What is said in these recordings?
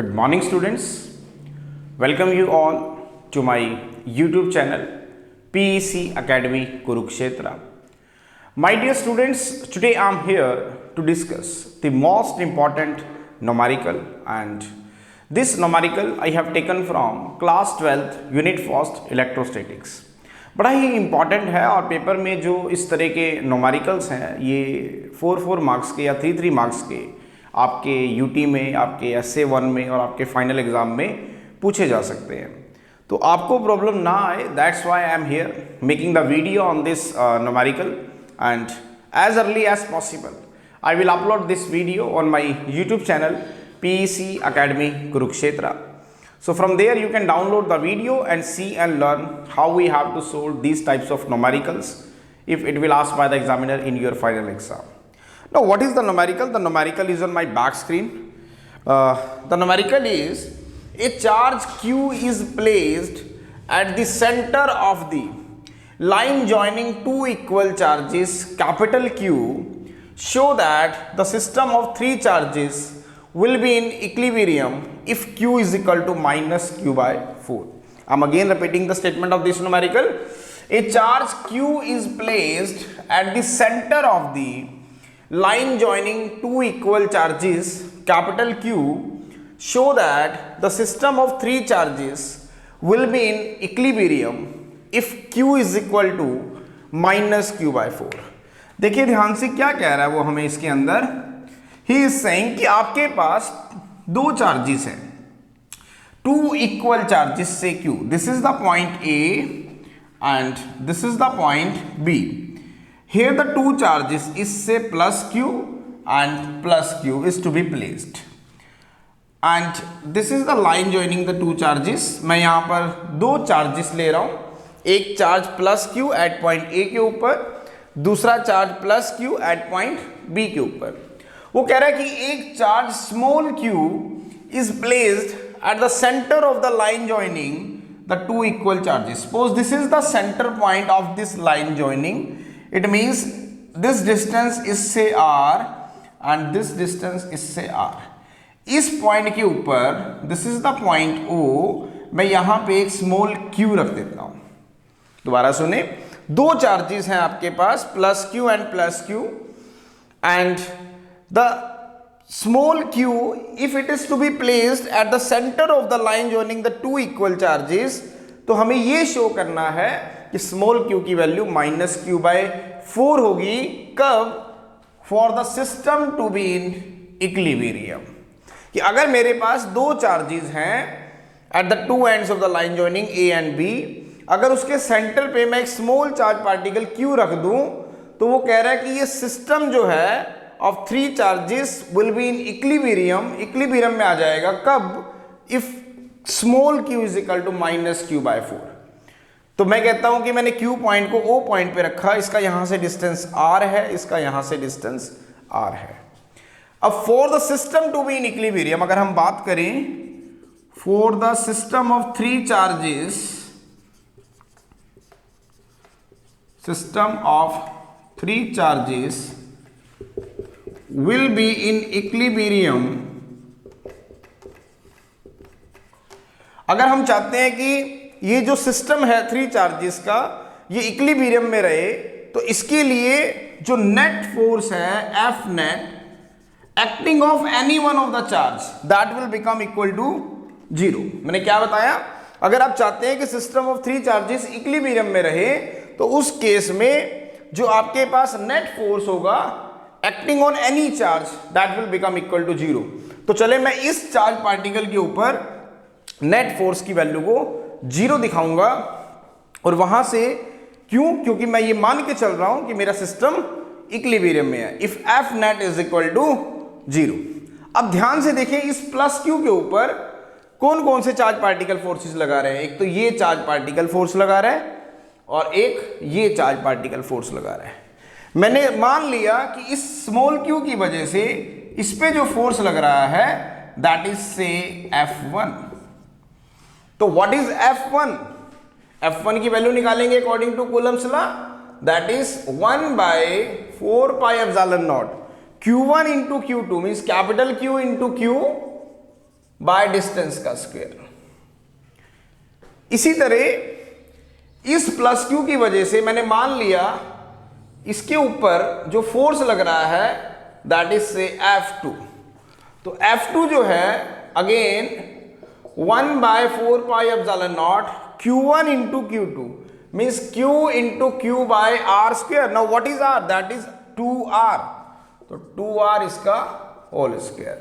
Good morning, students. Welcome you all to my YouTube channel PEC Academy Kurukshetra. My dear students, today I am here to discuss the most important numerical, and this numerical I have taken from class 12th unit 1st electrostatics. बड़ा ही important है और paper में जो इस तरह के numericals हैं ये 4 मार्क्स के या 3 मार्क्स के आपके यूटी में, आपके एसए 1 में और आपके फाइनल एग्ज़ाम में पूछे जा सकते हैं। तो आपको प्रॉब्लम ना आए, that's why I am here making the video on this numerical, and as early as possible I will upload this video on my YouTube channel PEC Academy Kurukshetra. So from there you can download the video and see and learn how we have to solve these types of numericals if it will asked by the examiner in your final exam. Now what is the numerical? The numerical is on my back screen. The numerical is a charge Q is placed at the center of the line joining two equal charges capital Q, show that the system of three charges will be in equilibrium if Q is equal to minus Q by 4. I am again repeating the statement of this numerical. A charge Q is placed at the center of the line joining two equal charges capital Q, show that the system of three charges will be in equilibrium if Q is equal to minus Q by 4. देखिए ध्यान से क्या कह रहा है वो हमें इसके अंदर, ही इज सेइंग कि आपके पास दो चार्जेस हैं, टू इक्वल चार्जेस से Q. This is the point A and this is the point B. Here the two charges is say plus Q and plus Q is to be placed, and this is the line joining the two charges. मैं यहाँ पर दो charges ले रहा हूँ, एक charge plus Q at point A के ऊपर, दूसरा charge plus Q at point B के ऊपर. वो कह रहा है कि एक charge small q is placed at the center of the line joining the two equal charges. Suppose this is the center point of this line joining. It means this distance is say r and this distance is say r. इस point के ऊपर this is the point O, मैं यहां पे एक small q रख देता हूं. दोबारा सुने, दो चार्जेस हैं आपके पास plus q and plus q, and the small q, if it is to be placed at the center of the line joining the two equal charges, तो हमें ये शो करना है कि स्मॉल q की वैल्यू माइनस Q बाय 4 होगी. कब? For the system to be in equilibrium. कि अगर मेरे पास दो चार्जेस हैं at the two ends of the line joining A and B, अगर उसके सेंटर पे मैं एक स्मॉल चार्ज पार्टिकल Q रख दूं, तो वो कह रहा है कि ये सिस्टम जो है of three charges will be in equilibrium. equilibrium में आ जाएगा कब? if small q is equal to minus Q by 4. तो मैं कहता हूं कि मैंने Q पॉइंट को O पॉइंट पे रखा, इसका यहां से डिस्टेंस R है, इसका यहां से डिस्टेंस R है. अब for the system to be in equilibrium अगर हम बात करें, for the system of three charges, system of three charges will be in equilibrium. अगर हम चाहते हैं कि ये जो सिस्टम है थ्री चार्जेस का ये इक्विलिब्रियम में रहे, तो इसके लिए जो नेट फोर्स है F net acting of any one of the charge that will become equal to 0. मैंने क्या बताया? अगर आप चाहते हैं कि system of three charges equilibrium में रहे, तो उस केस में जो आपके पास नेट फोर्स होगा acting on any charge that will become equal to 0. तो चले मैं इस चार्ज पार्टिकल के ऊपर नेट फोर्स की वैल्यू को 0 दिखाऊंगा, और वहां से क्योंकि मैं ये मान के चल रहा हूं कि मेरा सिस्टम इक्विलिब्रियम में है. If F net is equal to 0. अब ध्यान से देखें, इस प्लस क्यू के ऊपर कौन कौन से चार्ज पार्टिकल फोर्सेस लगा रहे हैं. एक तो ये चार्ज पार्टिकल फोर्स लगा रहा है और एक ये चार्ज पार्टिकल फोर्स लगा रहा है. मैंने मान लिया कि इस स्मॉल q की वजह से इस पे जो फोर्स लग रहा है दैट इज से F1. तो व्हाट इज F1? F1 की वैल्यू निकालेंगे according to Coulomb's law, that is 1 by 4 pi epsilon naught Q1 into Q2 means capital Q into Q by distance का स्क्वायर। इसी तरह इस प्लस क्यू की वजह से मैंने मान लिया इसके ऊपर जो फोर्स लग रहा है दैट इज से F2। तो F2 जो है again 1/4πε0 Q1 into Q2 means Q into Q by R square। now what is R? that is 2R। तो 2R इसका होल स्क्वायर।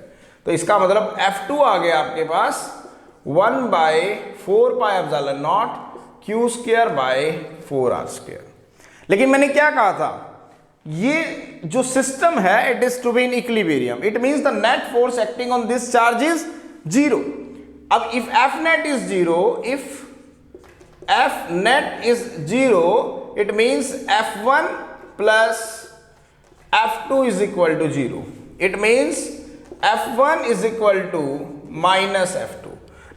तो इसका मतलब F2 आ गया आपके पास 1/4πε0 Q square by 4R square. लेकिन मैंने क्या कहा था, ये जो सिस्टम है it is to be in equilibrium, it means the net force acting on this charge is 0। अब if F net is 0, if F net is 0, it means F1 plus F2 is equal to 0. It means F1 is equal to minus F2.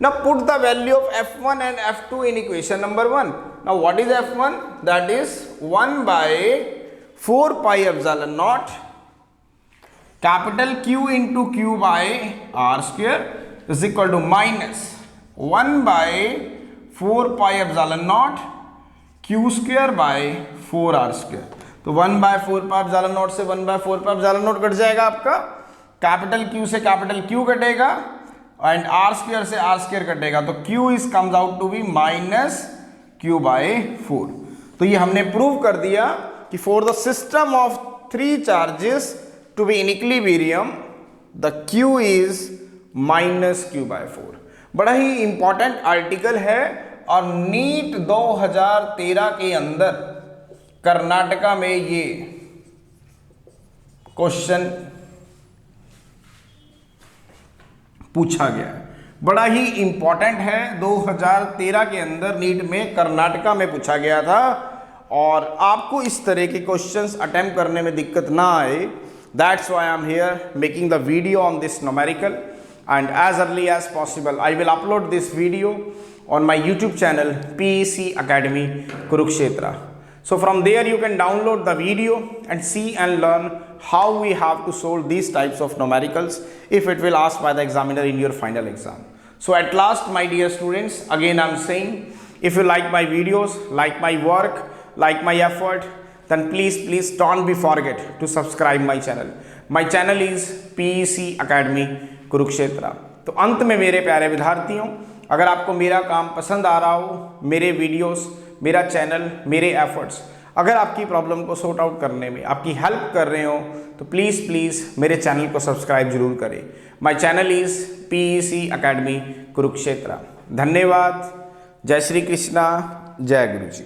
Now put the value of F1 and F2 in equation number 1. Now what is F1? That is 1/4πε0 capital Q into Q by R square is equal to minus 1/4πε0 Q square by 4R square। तो 1/4πε0 से 1/4πε0 cut जाएगा आपका, capital Q से capital Q कटेगा and R square से R square कटेगा। तो Q is comes out to be minus Q by 4। तो ये हमने प्रूव कर दिया कि for the system of 3 charges to be in equilibrium the Q is minus Q by 4। बड़ा ही इंपॉर्टेंट आर्टिकल है और नीट 2013 के अंदर कर्नाटका में ये क्वेश्चन पूछा गया है, बड़ा ही इंपॉर्टेंट है। 2013 के अंदर नीट में कर्नाटका में पूछा गया था और आपको इस तरह के क्वेश्चंस अटेम्प्ट करने में दिक्कत ना आए, that's why I am here making the video on this numerical and as early as possible I will upload this video on my YouTube channel PEC Academy Kurukshetra। So from there you can download the video and see and learn how we have to solve these types of numericals if it will asked by the examiner in your final exam। So at last my dear students, again I am saying if you like my videos, like my work, like my effort, then please don't be forget to subscribe my channel। My channel is PEC Academy Kurukshetra. तो अंत में मेरे प्यारे विद्यार्थियों, अगर आपको मेरा काम पसंद आ रहा हो, मेरे वीडियोस, मेरा चैनल, मेरे एफर्ट्स अगर आपकी प्रॉब्लम को सॉर्ट आउट करने में आपकी हेल्प कर रहे हो तो प्लीज़ मेरे चैनल को सब्सक्राइब जरूर करें। My channel is PEC academy Kurukshetra. धन्यवाद। जय श्री कृष्णा, जय गुरु जी।